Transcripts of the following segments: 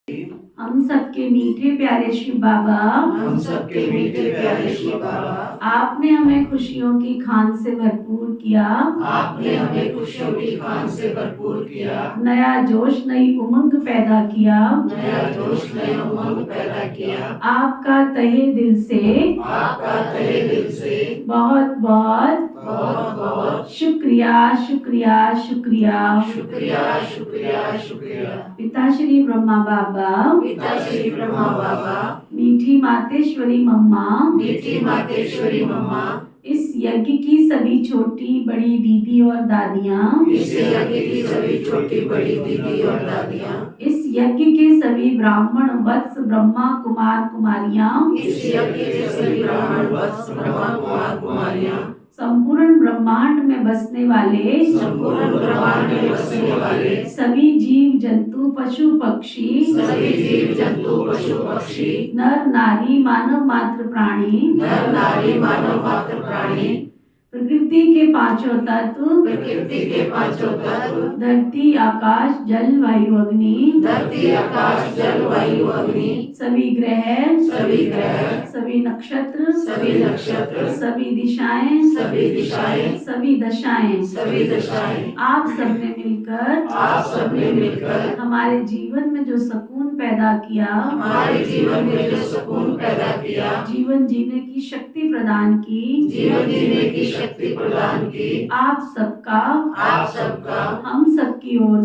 हम सबके मीठे प्यारे शिव बाबा, हम सबके मीठे प्यारे शिव बाबा, आपने हमें खुशियों की खान से भरपूर किया। आपने हमें खुशियों की खान से भरपूर किया। नया जोश नई उमंग पैदा किया। नया जोश नई उमंग पैदा किया। आपका तहे दिल से, आपका तहे दिल से बहुत बहुत बहुत बहुत शुक्रिया शुक्रिया शुक्रिया। शुक्रिया शुक्रिया शुक्रिया। पिता श्री ब्रह्मा बाबा, पिता श्री ब्रह्मा बाबा, मीठी मातेश्वरी मम्मा, मीठी मातेश्वरी मम्मा, इस यज्ञ की सभी छोटी बड़ी दीदी और दादियाँ, इस यज्ञ की सभी छोटी बड़ी दीदी और दादियाँ, इस यज्ञ के सभी ब्राह्मण वत्स ब्रह्मा कुमार कुमारियाँ, इस यज्ञ के सभी ब्राह्मण वत्स ब्रह्मा कुमार कुमारियाँ, संपूर्ण ब्रह्मांड में बसने वाले, संपूर्ण ब्रह्मांड में बसने वाले सभी जीव जंतु पशु पक्षी, सभी जीव जंतु पशु पक्षी, नर नारी मानव मात्र प्राणी, नर नारी मानव मात्र प्राणी, प्रकृति के पांचों तत्व, प्रकृति के पांचों तत्व, धरती आकाश जल वायु अग्नि, धरती आकाश जल वायु अग्नि, सभी ग्रह, सभी नक्षत्र, सभी दिशाएं, सभी दशाएं, आप सबने मिलकर हमारे जीवन में जो सुकून पैदा किया, हमारे जीवन में जो सुकून पैदा किया, जीवन जीने की शक्ति प्रदान की, जीवन जीने की शक्ति प्रदान की, आप सबका हम सबकी ओर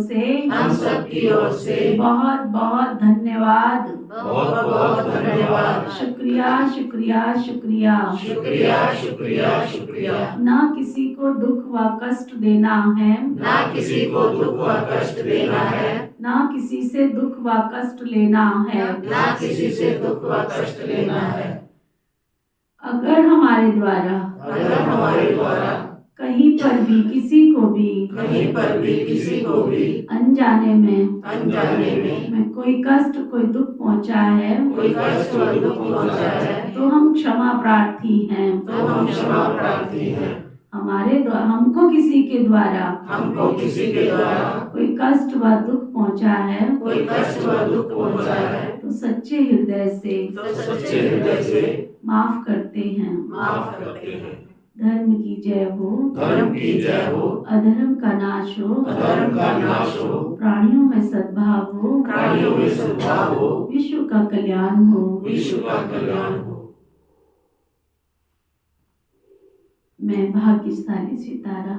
से बहुत बहुत धन्यवाद। बहुत बहुत धन्यवाद। शुक्रिया शुक्रिया शुक्रिया। शुक्रिया शुक्रिया शुक्रिया। ना किसी को दुख व कष्ट देना है, ना किसी को दुख व कष्ट देना है, ना किसी से दुख व कष्ट लेना है, ना किसी से दुख व कष्ट लेना है। अगर हमारे द्वारा कहीं पर भी किसी को भी अनजाने में कोई कष्ट कोई दुख पहुंचा है, तो हम क्षमा प्रार्थी हैं। हमारे द्वारा हमको किसी के द्वारा कोई कष्ट व दुख पहुंचा है, तो सच्चे हृदय से माफ करते हैं। धर्म की जय हो, अधर्म का नाश हो, प्राणियों में सद्भाव हो, विश्व का कल्याण हो। मैं भाग्यशाली सितारा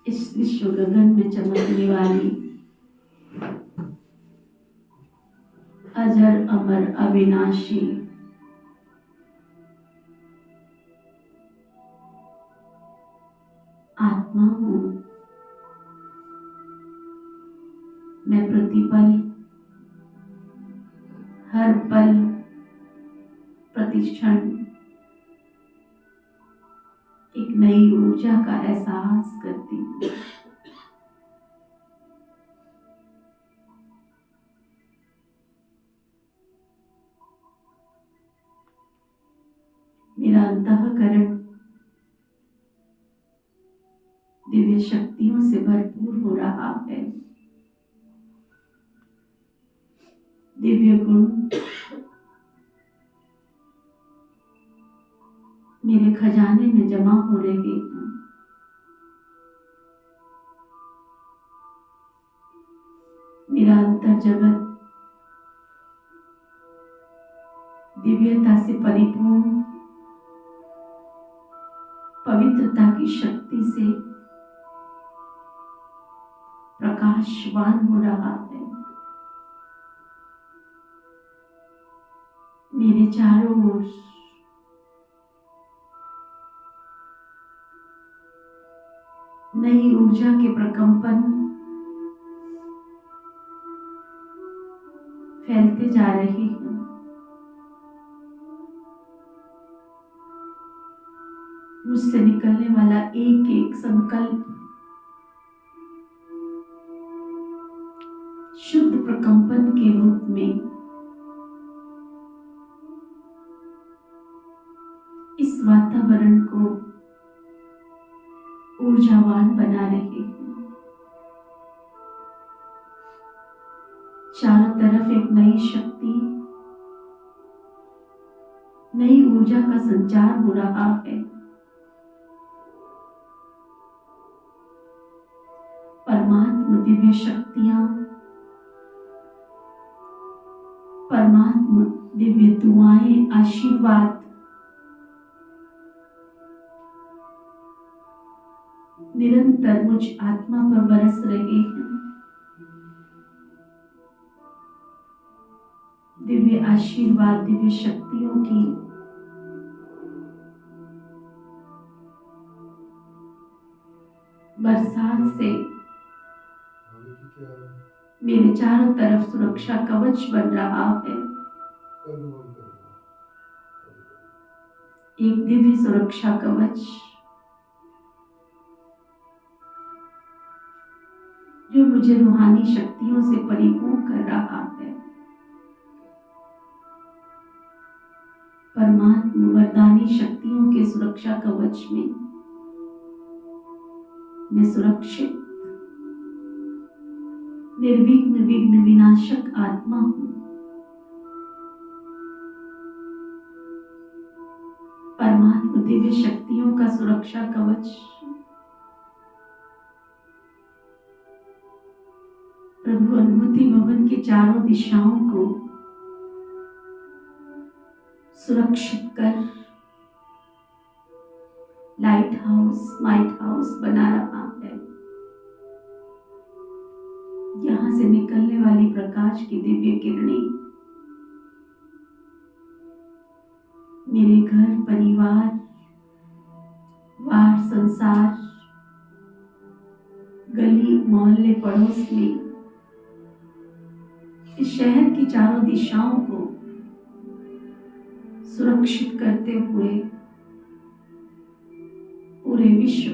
इस विश्व गगन में चमकने वाली अजर अमर अविनाशी आत्मा हूँ। मैं प्रतिपल हर पल प्रतिक्षण एक नई ऊर्जा का एहसास करती हूँ। मेरा अंतःकरण दिव्य शक्तियों से भरपूर हो रहा है। दिव्य गुण मेरे खजाने में जमा हो रहे हैं। मेरा अंतर जगत दिव्यता से परिपूर्ण पवित्रता की शक्ति से प्रकाशवान हो रहा है। मेरे चारों ओर नई ऊर्जा के प्रकंपन फैलते जा रहे हैं। मुझसे निकलने वाला एक एक संकल्प शुद्ध प्रकंपन के रूप में इस वातावरण को ऊर्जावान बना रहे हैं। चारों तरफ एक नई शक्ति, नई ऊर्जा का संचार हो रहा है। परमात्मा दिव्य शक्तियां, परमात्मा दिव्य दुआएं, आशीर्वाद निरंतर मुझ आत्मा पर बरस रहे हैं। दिव्य आशीर्वाद, दिव्य शक्तियों की बरसात से मेरे चारों तरफ सुरक्षा कवच बन रहा है। एक दिव्य सुरक्षा कवच जो मुझे रूहानी शक्तियों से परिपूर्ण कर रहा है। परमात्मा वरदानी शक्तियों के सुरक्षा कवच में मैं सुरक्षित, निर्विघ्न, विघ्न विनाशक आत्मा हूं। परमात्मा दिव्य शक्तियों का सुरक्षा कवच प्रभु अनुभूति भवन के चारों दिशाओं को सुरक्षित कर लाइट हाउस बना रहा है। यहां से निकलने वाली प्रकाश की दिव्य किरणें मेरे घर, परिवार, वार, संसार, गली, मोहल्ले, पड़ोस में, इस शहर की चारों दिशाओं को सुरक्षित करते हुए पूरे विश्व,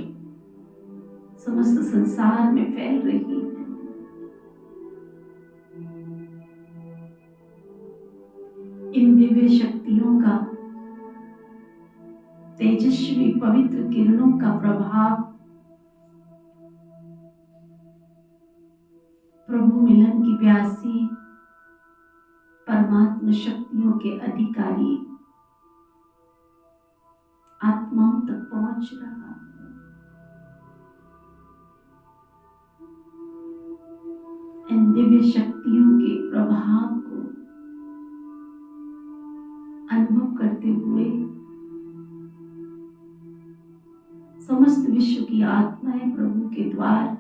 समस्त संसार में फैल रही है। इन दिव्य शक्तियों का, तेजस्वी पवित्र किरणों का प्रभाव प्रभु मिलन की प्यासी परमात्मा शक्तियों के अधिकारी आत्माओं तक पहुंच रहा है। इन दिव्य शक्तियों के प्रभाव को अनुभव करते हुए समस्त विश्व की आत्माएं प्रभु के द्वार,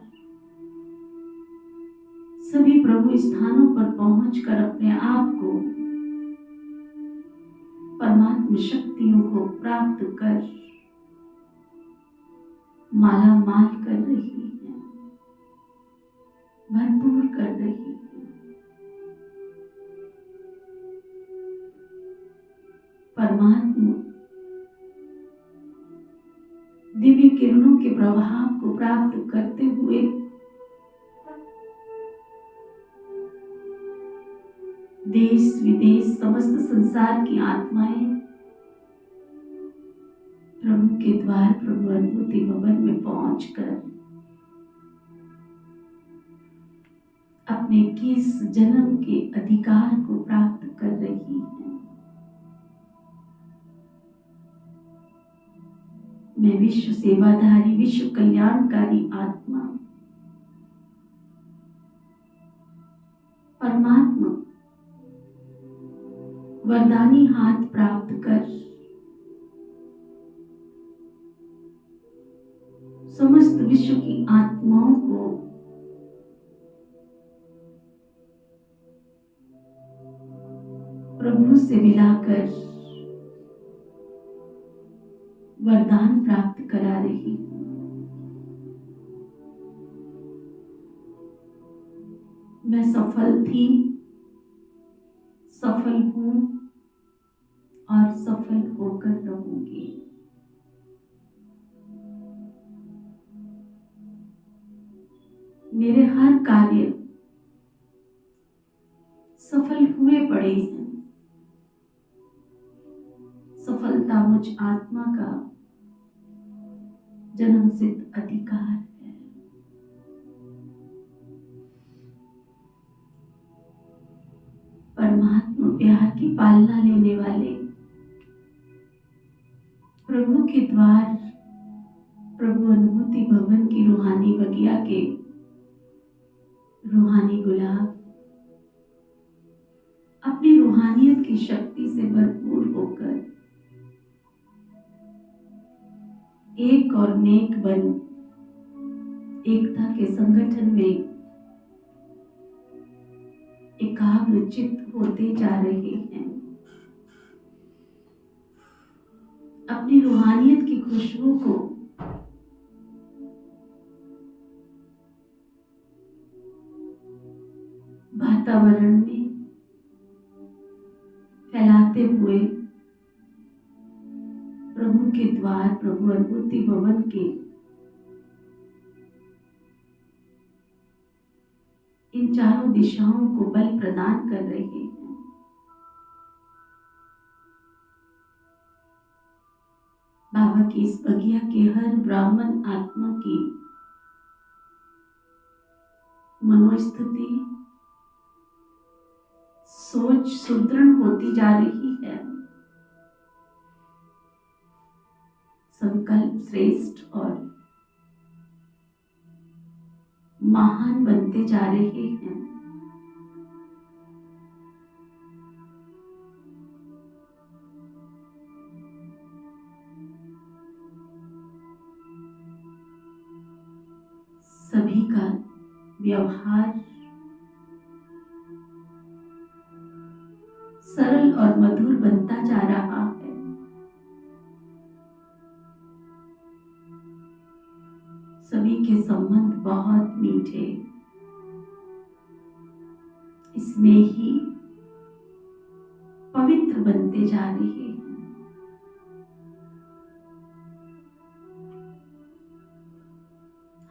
सभी प्रभु स्थानों पर पहुंचकर अपने आप को, परमात्मा शक्तियों को प्राप्त कर माला माल कर रही है, भरपूर कर रही है। परमात्मा दिव्य किरणों के प्रभाव को प्राप्त करते हुए देश विदेश, समस्त संसार की आत्माएं प्रभु के द्वार, प्रभु अनुभूति भवन में पहुंचकर अपने किस जन्म के अधिकार को प्राप्त कर रही है। मैं विश्व सेवाधारी, विश्व कल्याणकारी आत्मा, परमात्मा वरदानी हाथ प्राप्त कर समस्त विश्व की आत्माओं को प्रभु से मिलाकर वरदान प्राप्त करा रही हूं। मैं सफल थी, सफल हूं और सफल होकर रहूंगी। मेरे हर कार्य सफल हुए पड़े हैं। सफलता मुझ आत्मा का जन्मसिद्ध अधिकार है। पालना लेने वाले प्रभु के द्वार, प्रभु अनुभूति भवन की रूहानी बगिया के रूहानी गुलाब अपनी रूहानियत की शक्ति से भरपूर होकर एक और नेक बन एकता के संगठन में एकाग्रचित्त होते जा रहे हैं। अपनी रूहानियत की खुशबू को वातावरण में फैलाते हुए प्रभु के द्वार, प्रभु अनुभूति भवन के इन चारों दिशाओं को बल प्रदान कर रहे हैं। बाबा की इस बगिया के हर ब्राह्मण आत्मा की मनोस्थिति, सोच सुदृढ़ होती जा रही है। संकल्प श्रेष्ठ और महान बनते जा रहे हैं। सभी का व्यवहार सरल और मधुर बनता जा रहा है। सभी के संबंध बहुत मीठे, स्नेही, पवित्र बनते जा रहे हैं।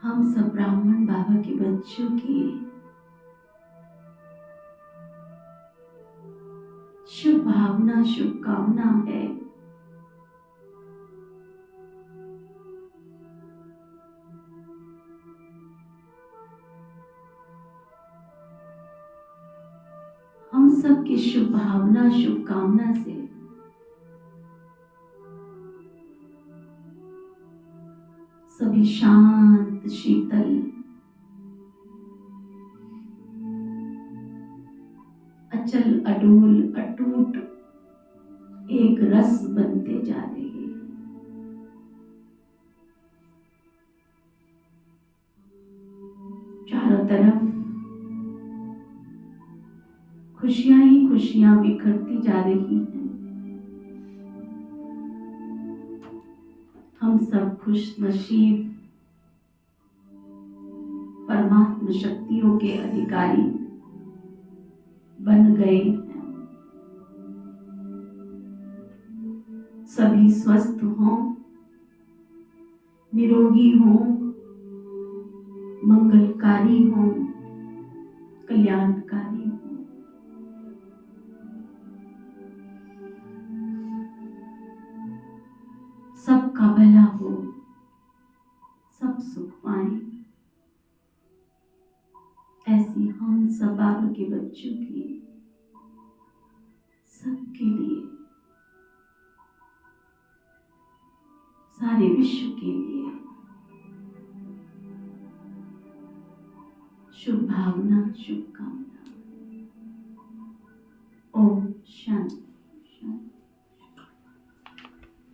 हम सब ब्राह्मण बाबा के बच्चों की शुभ भावना, शुभकामना है। हम सब की शुभ भावना, शुभकामना से सभी शांत, शीतल, अचल, अडोल, अटूट एक रस बनते जा रहे हैं। चारों तरफ खुशियां ही खुशियां बिखरती जा रही हैं। हम सब खुश नसीब परमात्मा शक्तियों के अधिकारी बन गए हैं। सभी स्वस्थ हों, निरोगी हों, मंगलकारी हों, कल्याणकारी हों। सबका भला हो, सब सुख पाएं। ऐसी हम सब बाबा के बच्चों की सबके लिए, सारे विश्व के लिए शुभ भावना, शुभकामना। ओम शांति।